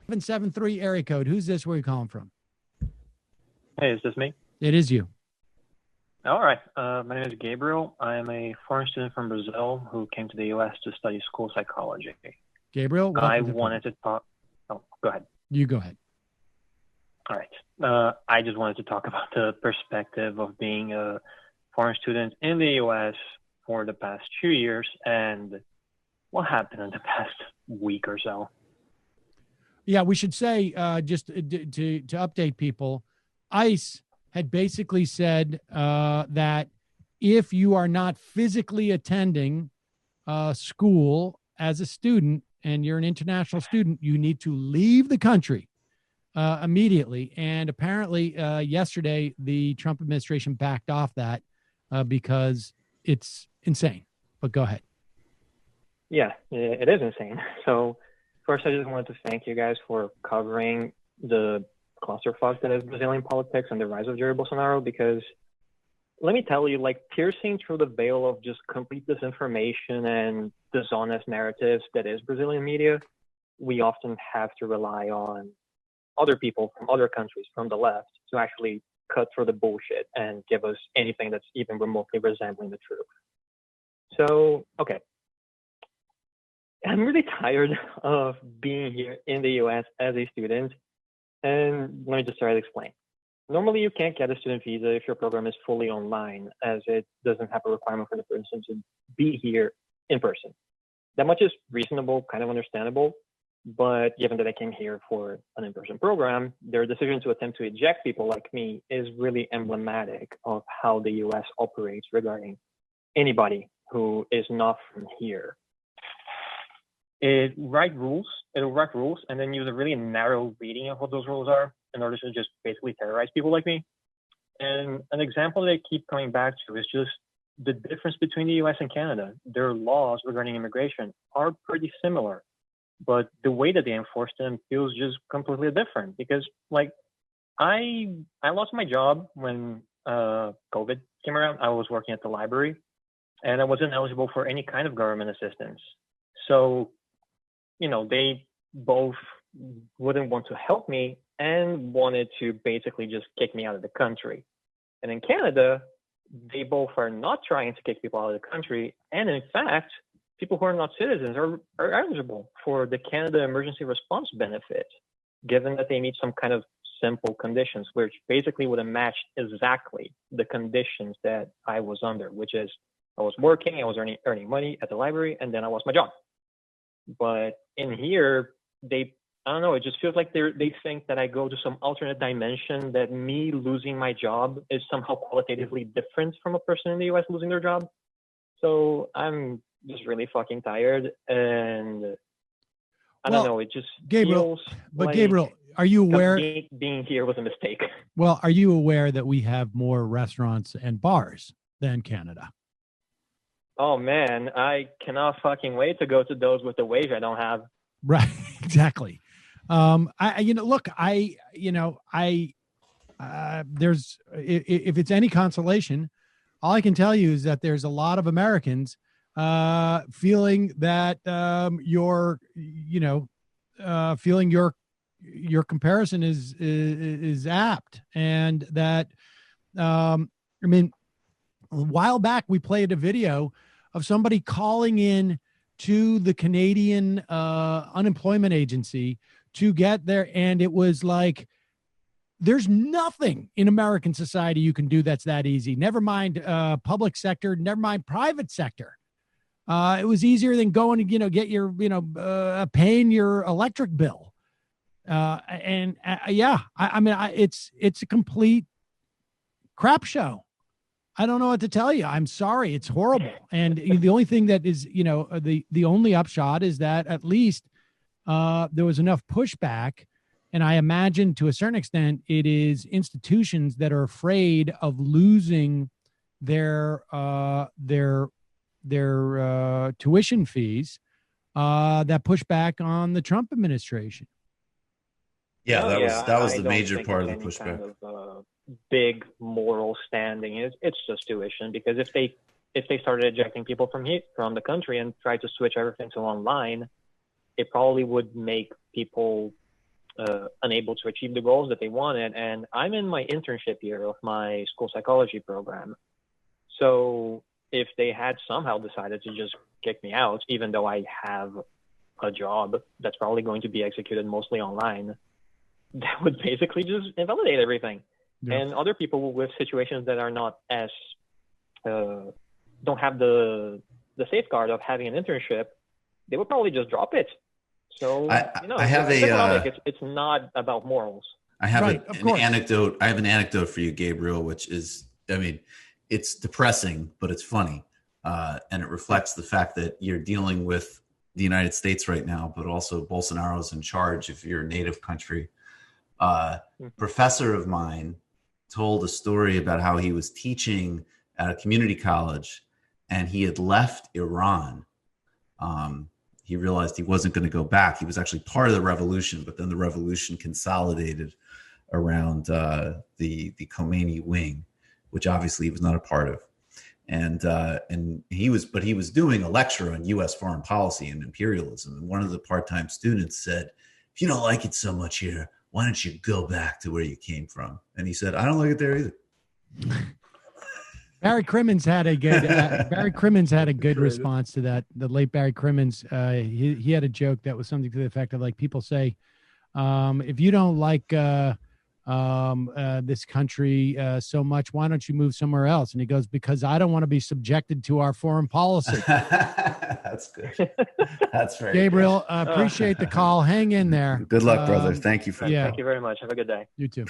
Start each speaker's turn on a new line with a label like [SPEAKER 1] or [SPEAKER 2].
[SPEAKER 1] Seven-7-3 area code. Who's this? Where are you calling from?
[SPEAKER 2] Hey, is this me?
[SPEAKER 1] It is you.
[SPEAKER 2] All right. My name is Gabriel. I am a foreign student from Brazil who came to the U.S. to study school psychology.
[SPEAKER 1] Gabriel,
[SPEAKER 2] I wanted to talk. Oh, go ahead.
[SPEAKER 1] You go ahead.
[SPEAKER 2] All right. I just wanted to talk about the perspective of being a foreign student in the U.S. for the past 2 years and what happened in the past week or so.
[SPEAKER 1] Yeah, we should say, just to update people, ICE had basically said that if you are not physically attending school as a student and you're an international student, you need to leave the country immediately. And apparently yesterday, the Trump administration backed off that because it's insane. But go ahead.
[SPEAKER 3] Yeah, it is insane. So first, I just wanted to thank you guys for covering the clusterfuck that is Brazilian politics and the rise of Jair Bolsonaro, because let me tell you, like, piercing through the veil of just complete disinformation and dishonest narratives that is Brazilian media, we often have to rely on other people from other countries, from the left, to actually cut through the bullshit and give us anything that's even remotely resembling the truth. So, okay. I'm really tired of being here in the US as a student. And let me just try to explain. Normally, you can't get a student visa if your program is fully online, as it doesn't have a requirement for the person to be here in person. That much is reasonable, kind of understandable. But given that I came here for an in-person program, their decision to attempt to eject people like me is really emblematic of how the US operates regarding anybody who is not from here. It'll write rules, and then use a really narrow reading of what those rules are in order to just basically terrorize people like me. And an example that I keep coming back to is just the difference between the US and Canada. Their laws regarding immigration are pretty similar, but the way that they enforce them feels just completely different. Because, like, I lost my job when COVID came around. I was working at the library, and I wasn't eligible for any kind of government assistance. So, you know, they both wouldn't want to help me and wanted to basically just kick me out of the country. And in Canada, they both are not trying to kick people out of the country. And in fact, people who are not citizens are eligible for the Canada Emergency Response Benefit, given that they meet some kind of simple conditions, which basically would have matched exactly the conditions that I was under, which is I was working, I was earning money at the library, and then I lost my job. But in here, I don't know, it just feels like they think that I go to some alternate dimension, that me losing my job is somehow qualitatively different from a person in the US losing their job. So I'm just really fucking tired. And I don't know, it just feels like
[SPEAKER 1] Gabriel, are you aware
[SPEAKER 3] being here was a mistake?
[SPEAKER 1] Well, are you aware that we have more restaurants and bars than Canada?
[SPEAKER 3] Oh man, I cannot fucking wait to go to those with the wage I don't have.
[SPEAKER 1] Right, exactly. There's, if it's any consolation, all I can tell you is that there's a lot of Americans feeling that feeling your comparison is apt, and that I mean, a while back we played a video of somebody calling in to the Canadian unemployment agency to get there, and it was like, there's nothing in American society you can do that's that easy. Never mind public sector, never mind private sector. It was easier than going to, get your, paying your electric bill. I mean, it's a complete crap show. I don't know what to tell you. I'm sorry. It's horrible. And the only thing that is, the only upshot is that at least there was enough pushback. And I imagine to a certain extent, it is institutions that are afraid of losing their tuition fees that push back on the Trump administration.
[SPEAKER 4] Yeah, that was the major part of the pushback.
[SPEAKER 3] Big moral standing. It's just tuition, because if they
[SPEAKER 2] if they started ejecting people from the country and tried to switch everything to online, it probably would make people unable to achieve the goals that they wanted. And I'm in my internship year of my school psychology program. So if they had somehow decided to just kick me out, even though I have a job that's probably going to be executed mostly online, that would basically just invalidate everything. Yeah. And other people with situations that are not as, don't have the safeguard of having an internship, they would probably just drop it. So,
[SPEAKER 4] I have
[SPEAKER 2] it's not about morals.
[SPEAKER 4] I have an anecdote. I have an anecdote for you, Gabriel, which is, I mean, it's depressing, but it's funny. And it reflects the fact that you're dealing with the United States right now, but also Bolsonaro's in charge of your native country. Professor of mine told a story about how he was teaching at a community college and he had left Iran. He realized he wasn't going to go back. He was actually part of the revolution, but then the revolution consolidated around the Khomeini wing, which obviously he was not a part of. And he was doing a lecture on U.S. foreign policy and imperialism. And one of the part-time students said, "If you don't like it so much here, why don't you go back to where you came from?" And he said, "I don't like it there either."
[SPEAKER 1] Barry Crimmins had a good response to that. The late Barry Crimmins, he had a joke that was something to the effect of, like, people say, if you don't like this country so much, why don't you move somewhere else? And he goes, because I don't want to be subjected to our foreign policy.
[SPEAKER 4] That's good. That's very
[SPEAKER 1] Gabriel, appreciate the call. Hang in there.
[SPEAKER 4] Good luck, brother. Thank you.
[SPEAKER 2] Thank you very much. Have a good day.
[SPEAKER 1] You too.